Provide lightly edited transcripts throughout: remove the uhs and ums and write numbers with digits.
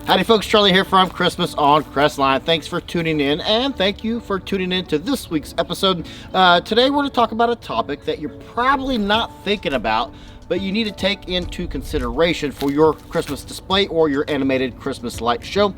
Howdy folks, Charlie here from Christmas on Crestline. Thanks for tuning in, and thank you for tuning in to this week's episode. Today we're going to talk about a topic that you're probably not thinking about, but you need to take into consideration for your Christmas display or your animated Christmas light show.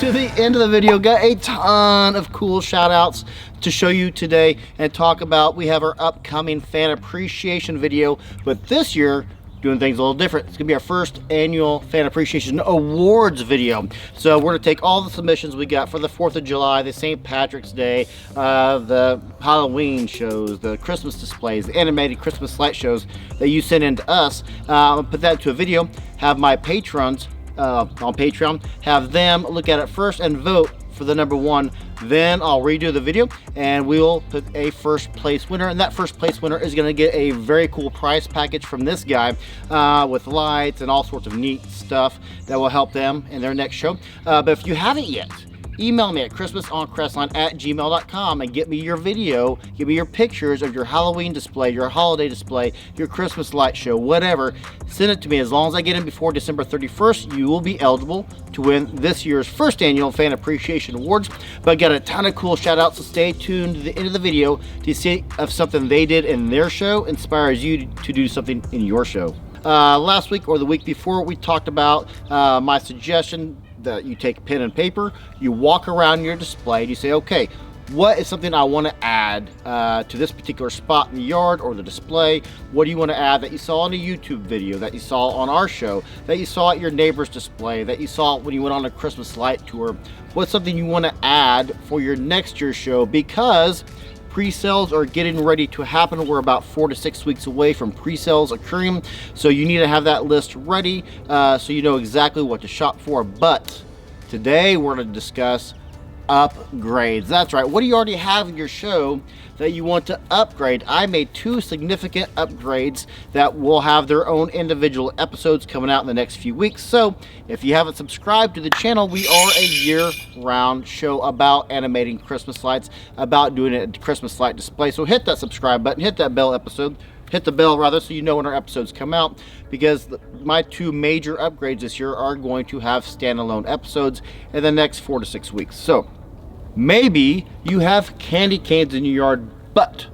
To the end of the video, got a ton of cool shout outs to show you today and talk about. We have our upcoming fan appreciation video, but this year doing things a little different. It's gonna be our first annual fan appreciation awards video. So we're gonna take all the submissions we got for the 4th of July, the St. Patrick's Day, the Halloween shows, the Christmas displays, the animated Christmas light shows that you sent in to us. Put that into a video, have my patrons on Patreon, have them look at it first and vote for the number one. Then I'll redo the video and we'll put a first place winner, and that first place winner is going to get a very cool prize package from this guy with lights and all sorts of neat stuff that will help them in their next show. But if you haven't yet, email me at christmasoncrestline@gmail.com and get me your video, give me your pictures of your Halloween display, your holiday display, your Christmas light show, whatever. Send it to me. As long as I get in before December 31st, you will be eligible to win this year's first annual Fan Appreciation Awards. But I got a ton of cool shout outs, so stay tuned to the end of the video to see if something they did in their show inspires you to do something in your show. Last week or the week before, we talked about my suggestion that you take pen and paper, you walk around your display, and you say, okay, what is something I want to add to this particular spot in the yard or the display? What do you want to add that you saw in a YouTube video, that you saw on our show, that you saw at your neighbor's display, that you saw when you went on a Christmas light tour? What's something you want to add for your next year's show? Because pre-sales are getting ready to happen. We're about 4 to 6 weeks away from pre-sales occurring, so you need to have that list ready so you know exactly what to shop for. But today we're going to discuss upgrades. That's right. What do you already have in your show that you want to upgrade? I made 2 significant upgrades that will have their own individual episodes coming out in the next few weeks. So if you haven't subscribed to the channel, we are a year-round show about animating Christmas lights, about doing a Christmas light display. So hit that subscribe button, hit that bell episode, hit the bell rather, so you know when our episodes come out, because my 2 major upgrades this year are going to have standalone episodes in the next 4 to 6 weeks. So maybe you have candy canes in your yard, but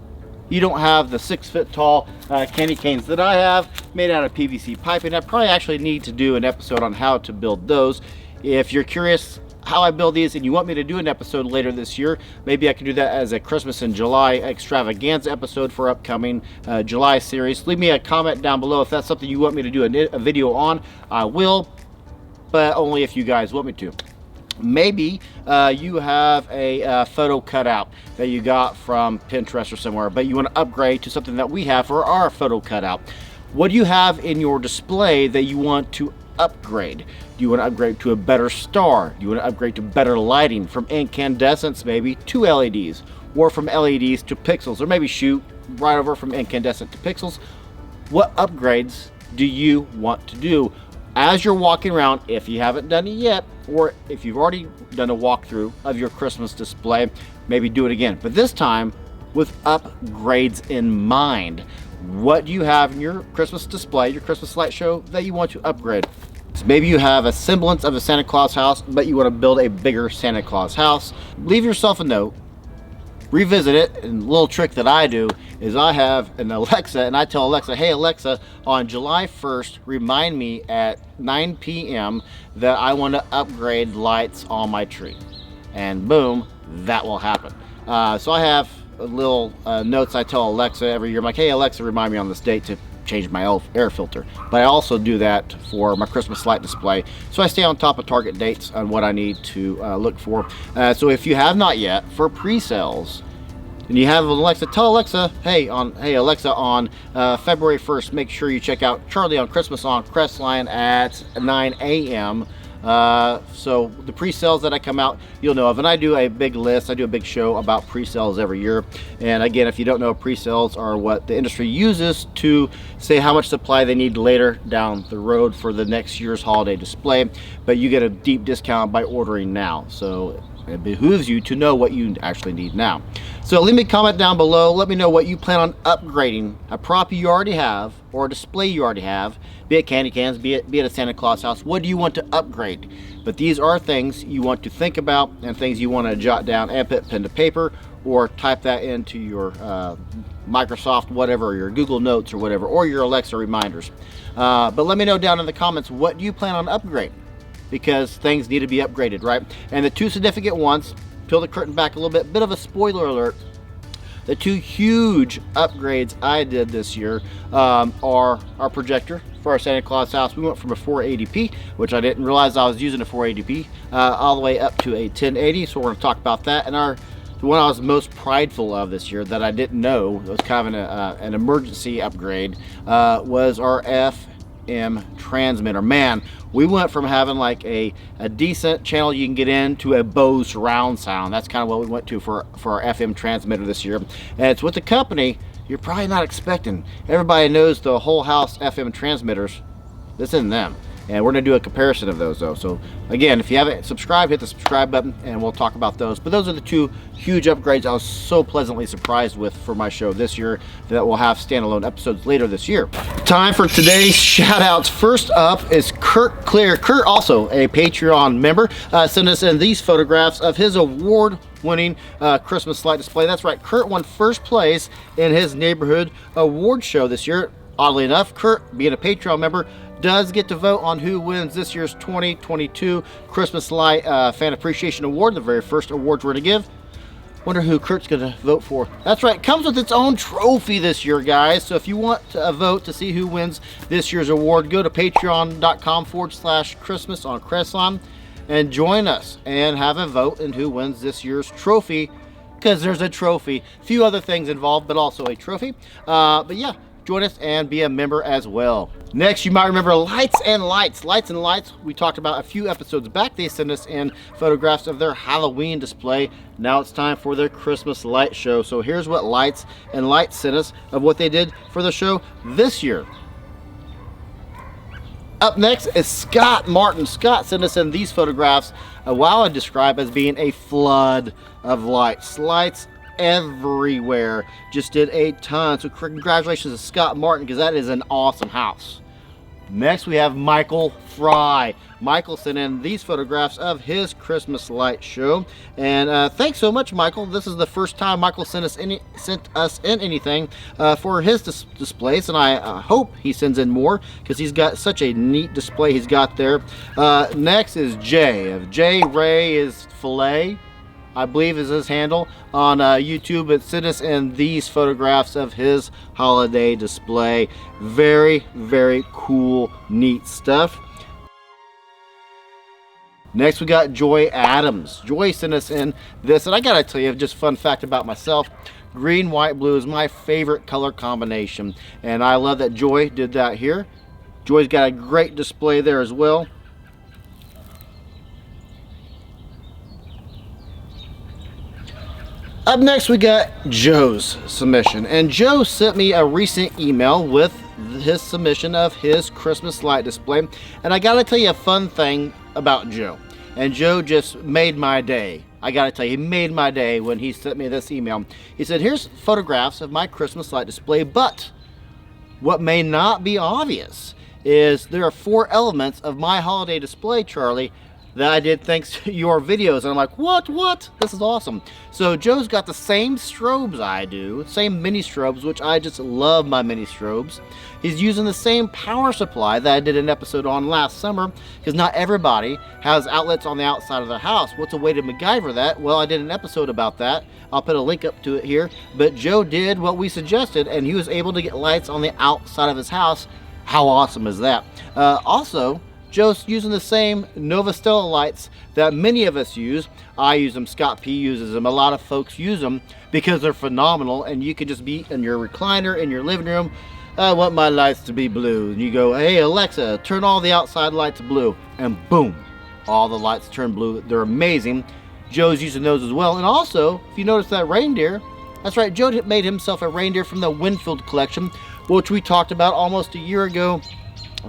you don't have the 6-foot tall candy canes that I have made out of PVC piping. I probably actually need to do an episode on how to build those. If you're curious how I build these and you want me to do an episode later this year, maybe I can do that as a Christmas in July extravaganza episode for upcoming July series. Leave me a comment down below if that's something you want me to do a video on. I will, but only if you guys want me to. Maybe you have a photo cutout that you got from Pinterest or somewhere, but you want to upgrade to something that we have for our photo cutout. What do you have in your display that you want to upgrade? Do you want to upgrade to a better star? Do you want to upgrade to better lighting, from incandescents maybe to LEDs, or from LEDs to pixels, or maybe shoot right over from incandescent to pixels? What upgrades do you want to do? As you're walking around, if you haven't done it yet, or if you've already done a walkthrough of your Christmas display, maybe do it again, but this time with upgrades in mind. What do you have in your Christmas display, your Christmas light show, that you want to upgrade? So maybe you have a semblance of a Santa Claus house, but you want to build a bigger Santa Claus house. Leave yourself a note, revisit it, and a little trick that I do is I have an Alexa, and I tell Alexa, hey Alexa, on July 1st, remind me at 9 p.m. that I want to upgrade lights on my tree. And boom, that will happen. So I have little notes I tell Alexa every year. I'm like, hey Alexa, remind me on this date to change my air filter. But I also do that for my Christmas light display, so I stay on top of target dates on what I need to look for. So if you have not yet, for pre-sales, and you have an Alexa, tell Alexa, hey Alexa, on February 1st, make sure you check out Charlie on Christmas on Crestline at 9 a.m. So the pre-sales that I come out, you'll know of, and I do a big list, I do a big show about pre-sales every year. And again, if you don't know, pre-sales are what the industry uses to say how much supply they need later down the road for the next year's holiday display, but you get a deep discount by ordering now. So It behooves you to know what you actually need now. So leave me a comment down below. Let me know what you plan on upgrading, a prop you already have or a display you already have, be it candy cans, be it a Santa Claus house. What do you want to upgrade? But these are things you want to think about and things you want to jot down and put pen to paper or type that into your Microsoft whatever, your Google Notes or whatever, or your Alexa reminders. But let me know down in the comments, what do you plan on upgrading? Because things need to be upgraded, right? And the two significant ones, peel the curtain back a little bit of a spoiler alert, the two huge upgrades I did this year are our projector for our Santa Claus house. We went from a 480p, which I didn't realize I was using a 480p, all the way up to a 1080. So we're going to talk about that. And the one I was most prideful of this year that I didn't know was kind of an emergency upgrade was our FM transmitter. Man, we went from having like a decent channel you can get in to a Bose surround sound. That's kind of what we went to for our FM transmitter this year. And it's with the company you're probably not expecting. Everybody knows the whole house FM transmitters. This isn't them. And we're going to do a comparison of those though. So again, if you haven't subscribed, hit the subscribe button and we'll talk about those. But those are the two huge upgrades I was so pleasantly surprised with for my show this year that we'll have standalone episodes later this year. Time for today's shout outs. First up is Kurt Clear. Kurt, also a Patreon member, sent us in these photographs of his award-winning Christmas light display. That's right, Kurt won first place in his neighborhood award show this year. Oddly enough, Kurt, being a Patreon member, does get to vote on who wins this year's 2022 Christmas Light Fan Appreciation Award, the very first awards we're going to give. Wonder who Kurt's going to vote for. That's right, it comes with its own trophy this year, guys. So if you want to vote to see who wins this year's award, go to patreon.com/Christmas on Cresson and join us and have a vote in who wins this year's trophy, because there's a trophy. A few other things involved, but also a trophy. But yeah, join us and be a member as well. Next, you might remember Lights and Lights. Lights and Lights, we talked about a few episodes back. They sent us in photographs of their Halloween display. Now it's time for their Christmas light show. So here's what Lights and Lights sent us of what they did for the show this year. Up next is Scott Martin. Scott sent us in these photographs of what I would describe as being a flood of lights. Lights everywhere. Just did a ton. So congratulations to Scott Martin, because that is an awesome house. Next we have Michael Fry. Michael sent in these photographs of his Christmas light show, and thanks so much, Michael. This is the first time Michael sent us in anything for his displays, and I hope he sends in more, because he's got such a neat display he's got there. Next is Jay. Jay Ray is Filet, I believe is his handle on YouTube, but sent us in these photographs of his holiday display. Very, very cool, neat stuff. Next we got Joy Adams. Joy sent us in this, and I gotta tell you, just fun fact about myself, green, white, blue is my favorite color combination, and I love that Joy did that here. Joy's got a great display there as well. Up next we got Joe's submission, and Joe sent me a recent email with his submission of his Christmas light display, and I gotta tell you a fun thing about Joe, and Joe just made my day. I gotta tell you, he made my day when he sent me this email. He said, here's photographs of my Christmas light display, but what may not be obvious is there are 4 elements of my holiday display, Charlie, that I did thanks to your videos. And I'm like, what? This is awesome. So Joe's got the same strobes I do, same mini strobes, which I just love my mini strobes. He's using the same power supply that I did an episode on last summer, because not everybody has outlets on the outside of their house. What's a way to MacGyver that? Well, I did an episode about that. I'll put a link up to it here. But Joe did what we suggested, and he was able to get lights on the outside of his house. How awesome is that? Also, Joe's using the same Nova Stella lights that many of us use. I use them, Scott P uses them, a lot of folks use them because they're phenomenal, and you could just be in your recliner in your living room. I want my lights to be blue, and you go, hey Alexa, turn all the outside lights blue, and boom, all the lights turn blue. They're amazing. Joe's using those as well. And also, if you notice that reindeer, that's right, Joe made himself a reindeer from the Winfield collection, which we talked about almost a year ago.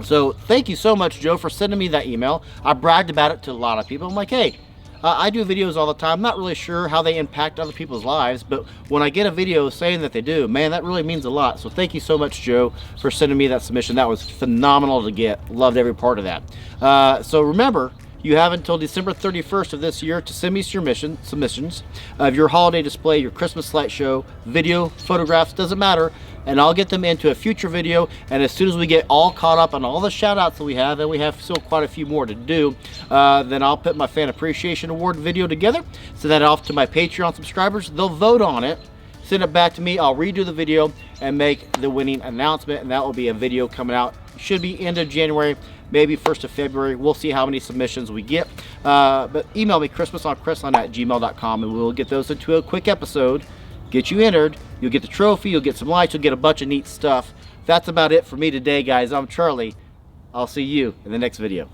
So thank you so much, Joe, for sending me that email. I bragged about it to a lot of people. I'm like, hey, I do videos all the time. I'm not really sure how they impact other people's lives, but when I get a video saying that they do, man, that really means a lot. So thank you so much, Joe, for sending me that submission. That was phenomenal to get. Loved every part of that. So remember, you have until December 31st of this year to send me your submissions of your holiday display, your Christmas light show, video, photographs, doesn't matter, and I'll get them into a future video. And as soon as we get all caught up on all the shout outs that we have, and we have still quite a few more to do, then I'll put my Fan Appreciation Award video together, send that off to my Patreon subscribers. They'll vote on it, send it back to me, I'll redo the video and make the winning announcement, and that will be a video coming out, should be end of January, maybe 1st of February. We'll see how many submissions we get. But email me, christmasonchrislin@gmail.com, and we'll get those into a quick episode, get you entered. You'll get the trophy, you'll get some lights, you'll get a bunch of neat stuff. That's about it for me today, guys. I'm Charlie. I'll see you in the next video.